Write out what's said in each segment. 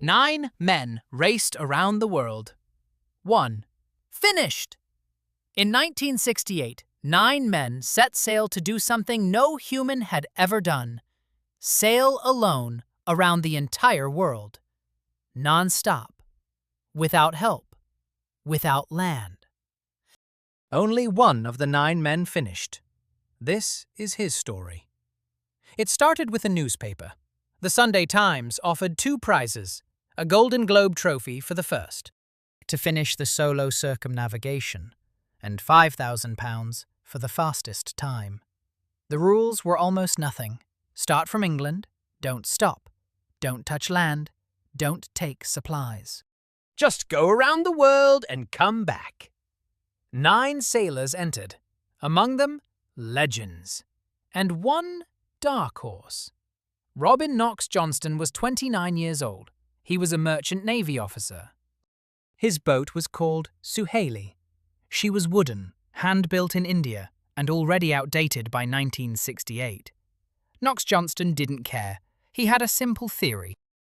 9 men raced around the world. 1. Finished! In 1968, 9 men set sail to do something no human had ever done. Sail alone around the entire world. Non-stop. Without help. Without land. Only one of the 9 men finished. This is his story. It started with a newspaper. The Sunday Times offered 2 prizes, a Golden Globe trophy for the first, to finish the solo circumnavigation, and £5,000 for the fastest time. The rules were almost nothing. Start from England, don't stop, don't touch land, don't take supplies. Just go around the world and come back. 9 sailors entered, among them legends, and 1 dark horse. Robin Knox Johnston was 29 years old. He was a merchant navy officer. His boat was called Suhaili. She was wooden, hand-built in India, and already outdated by 1968. Knox Johnston didn't care. He had a simple theory.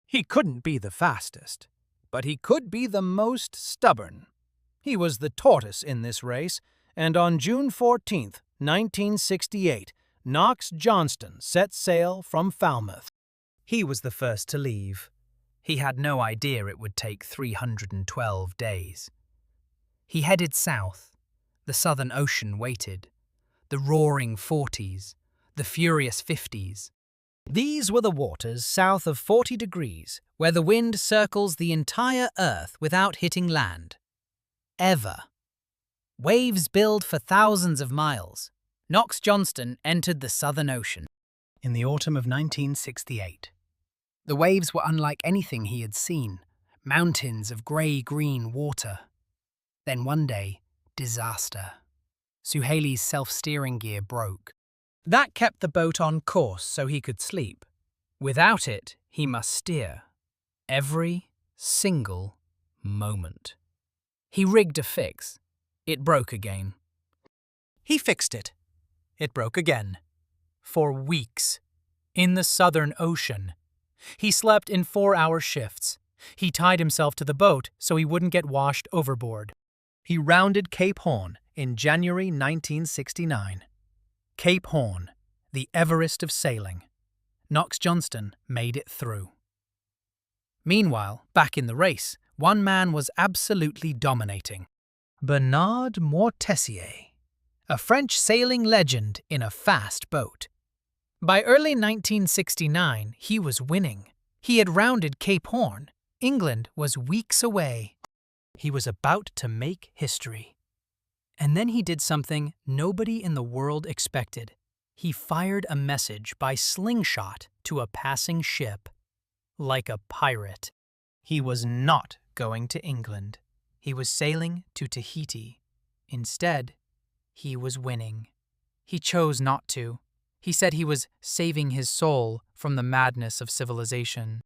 He couldn't be the fastest, but he could be the most stubborn. He was the tortoise in this race, and on June 14, 1968, Knox Johnston set sail from Falmouth. He was the first to leave. He had no idea it would take 312 days. He headed south. The Southern Ocean waited. The roaring 40s, the furious 50s. These were the waters south of 40 degrees, where the wind circles the entire Earth without hitting land. Ever. Waves build for thousands of miles. Knox Johnston entered the Southern Ocean in the autumn of 1968. The waves were unlike anything he had seen, mountains of grey-green water. Then one day, disaster. Suhaili's self-steering gear broke. That kept the boat on course so he could sleep. Without it, he must steer. Every single moment. He rigged a fix. It broke again. He fixed it. It broke again. For weeks. In the Southern Ocean. He slept in 4-hour shifts. He tied himself to the boat so he wouldn't get washed overboard. He rounded Cape Horn in January 1969. Cape Horn, the Everest of sailing. Knox Johnston made it through. Meanwhile, back in the race, one man was absolutely dominating. Bernard Moitessier, a French sailing legend in a fast boat. By early 1969, he was winning. He had rounded Cape Horn. England was weeks away. He was about to make history. And then he did something nobody in the world expected. He fired a message by slingshot to a passing ship. Like a pirate. He was not going to England. He was sailing to Tahiti. Instead, he was winning. He chose not to. He said he was saving his soul from the madness of civilization.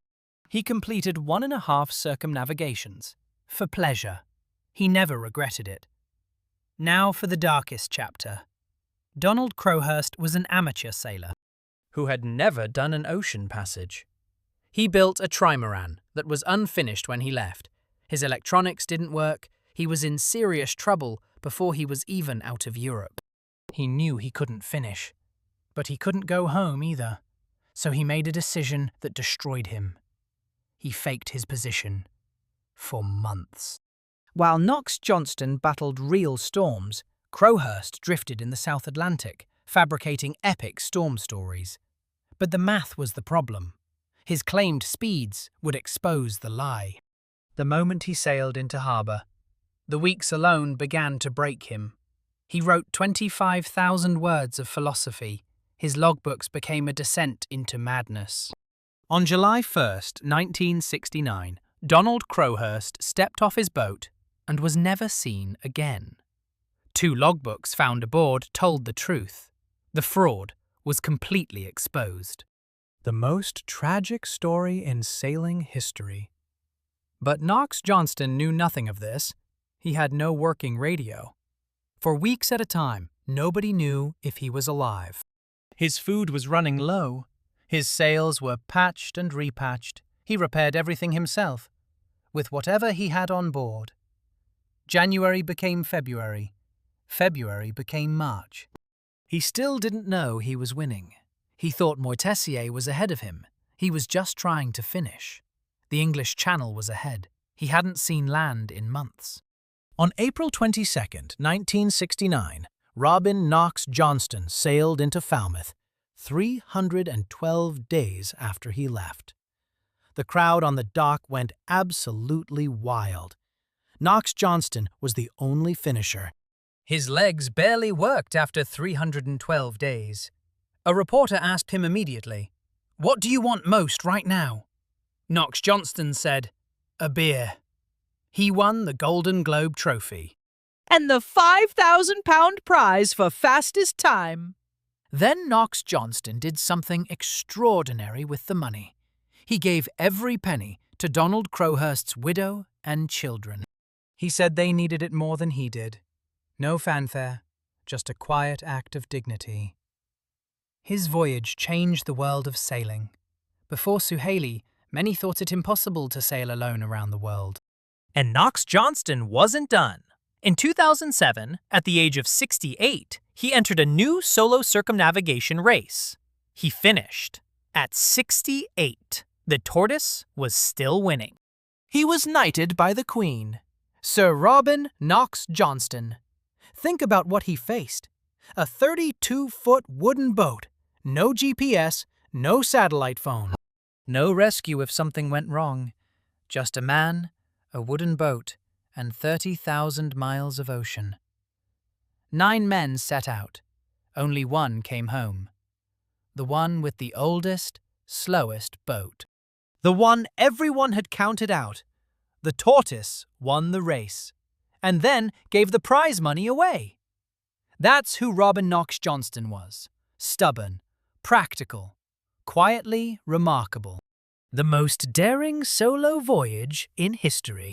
He completed 1.5 circumnavigations. For pleasure. He never regretted it. Now for the darkest chapter. Donald Crowhurst was an amateur sailor who had never done an ocean passage. He built a trimaran that was unfinished when he left. His electronics didn't work. He was in serious trouble before he was even out of Europe. He knew he couldn't finish. But he couldn't go home either. So he made a decision that destroyed him. He faked his position. For months. While Knox Johnston battled real storms, Crowhurst drifted in the South Atlantic, fabricating epic storm stories. But the math was the problem. His claimed speeds would expose the lie. The moment he sailed into harbour, the weeks alone began to break him. He wrote 25,000 words of philosophy. His logbooks became a descent into madness. On July 1st, 1969, Donald Crowhurst stepped off his boat and was never seen again. 2 logbooks found aboard told the truth. The fraud was completely exposed. The most tragic story in sailing history. But Knox Johnston knew nothing of this. He had no working radio. For weeks at a time, nobody knew if he was alive. His food was running low. His sails were patched and repatched. He repaired everything himself, with whatever he had on board. January became February. February became March. He still didn't know he was winning. He thought Moitessier was ahead of him. He was just trying to finish. The English Channel was ahead. He hadn't seen land in months. On April 22nd, 1969, Robin Knox Johnston sailed into Falmouth 312 days after he left. The crowd on the dock went absolutely wild. Knox Johnston was the only finisher. His legs barely worked after 312 days. A reporter asked him immediately, "What do you want most right now?" Knox Johnston said, "A beer." He won the Golden Globe Trophy. And the £5,000 prize for fastest time. Then Knox Johnston did something extraordinary with the money. He gave every penny to Donald Crowhurst's widow and children. He said they needed it more than he did. No fanfare, just a quiet act of dignity. His voyage changed the world of sailing. Before Suhaili, many thought it impossible to sail alone around the world. And Knox Johnston wasn't done. In 2007, at the age of 68, he entered a new solo circumnavigation race. He finished. At 68, the tortoise was still winning. He was knighted by the Queen. Sir Robin Knox Johnston. Think about what he faced. A 32-foot wooden boat, no GPS, no satellite phone. No rescue if something went wrong. Just a man, a wooden boat, and 30,000 miles of ocean. 9 men set out. Only one came home. The one with the oldest, slowest boat. The one everyone had counted out. The tortoise won the race, and then gave the prize money away. That's who Robin Knox Johnston was. Stubborn, practical, quietly remarkable. The most daring solo voyage in history.